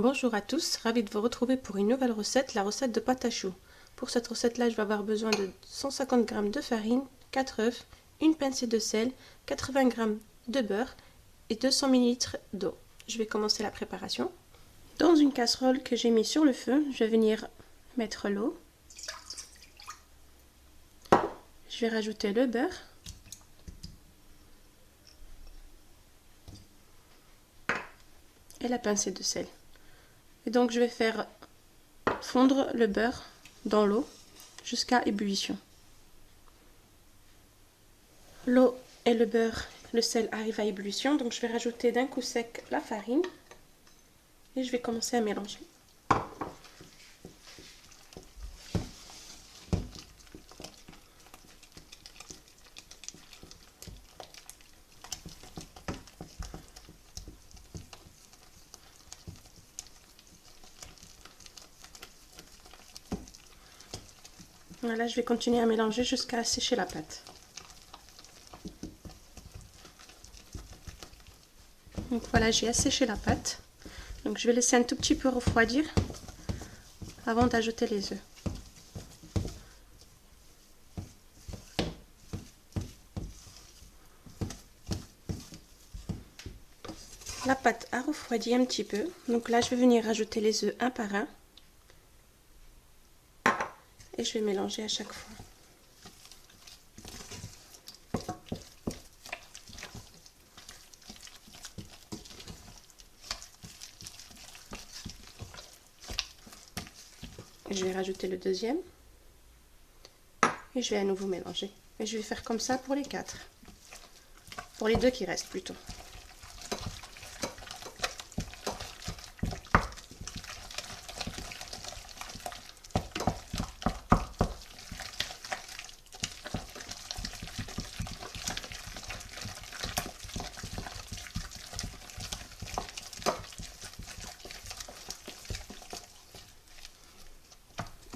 Bonjour à tous, ravi de vous retrouver pour une nouvelle recette, la recette de pâte à choux. Pour cette recette-là, je vais avoir besoin de 150 g de farine, 4 œufs, une pincée de sel, 80 g de beurre et 200 ml d'eau. Je vais commencer la préparation. Dans une casserole que j'ai mis sur le feu, je vais venir mettre l'eau. Je vais rajouter le beurre. Et la pincée de sel. Et donc je vais faire fondre le beurre dans l'eau jusqu'à ébullition. L'eau et le beurre, le sel arrivent à ébullition, donc je vais rajouter d'un coup sec la farine et je vais commencer à mélanger. Voilà, je vais continuer à mélanger jusqu'à assécher la pâte. Donc voilà, j'ai asséché la pâte. Donc je vais laisser un tout petit peu refroidir avant d'ajouter les œufs. La pâte a refroidi un petit peu. Donc là, je vais venir rajouter les œufs un par un. Et je vais mélanger à chaque fois. Je vais rajouter le deuxième. Et je vais à nouveau mélanger. Et je vais faire comme ça pour les 4. Pour les 2 qui restent plutôt.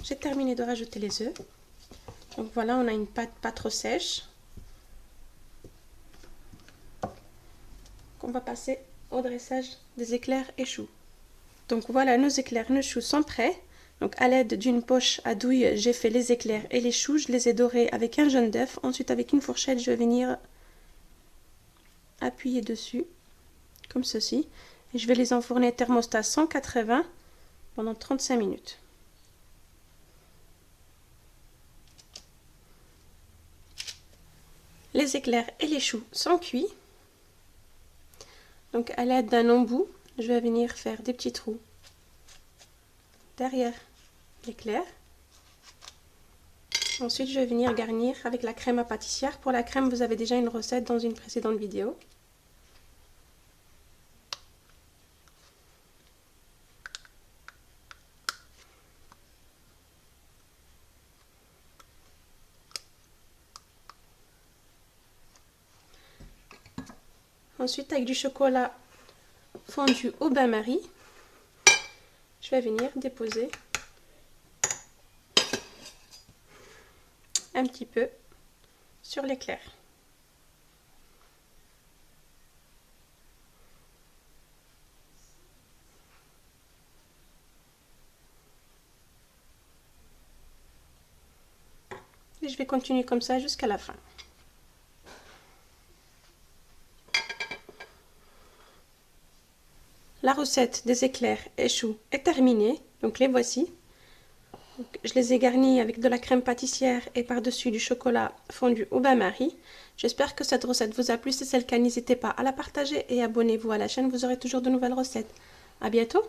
J'ai terminé de rajouter les œufs. Donc voilà, on a une pâte pas trop sèche. On va passer au dressage des éclairs et choux. Donc voilà, nos éclairs et nos choux sont prêts. Donc à l'aide d'une poche à douille, j'ai fait les éclairs et les choux. Je les ai dorés avec un jaune d'œuf. Ensuite, avec une fourchette, je vais venir appuyer dessus, comme ceci. Et je vais les enfourner thermostat 180 pendant 35 minutes. Les éclairs et les choux sont cuits. Donc à l'aide d'un embout, je vais venir faire des petits trous derrière l'éclair. Ensuite, je vais venir garnir avec la crème à pâtissière. Pour la crème, vous avez déjà une recette dans une précédente vidéo. Ensuite, avec du chocolat fondu au bain-marie, je vais venir déposer un petit peu sur l'éclair. Et je vais continuer comme ça jusqu'à la fin. La recette des éclairs et choux est terminée, donc les voici. Donc, je les ai garnis avec de la crème pâtissière et par-dessus du chocolat fondu au bain-marie. J'espère que cette recette vous a plu. Si c'est le cas, n'hésitez pas à la partager et abonnez-vous à la chaîne, vous aurez toujours de nouvelles recettes. À bientôt!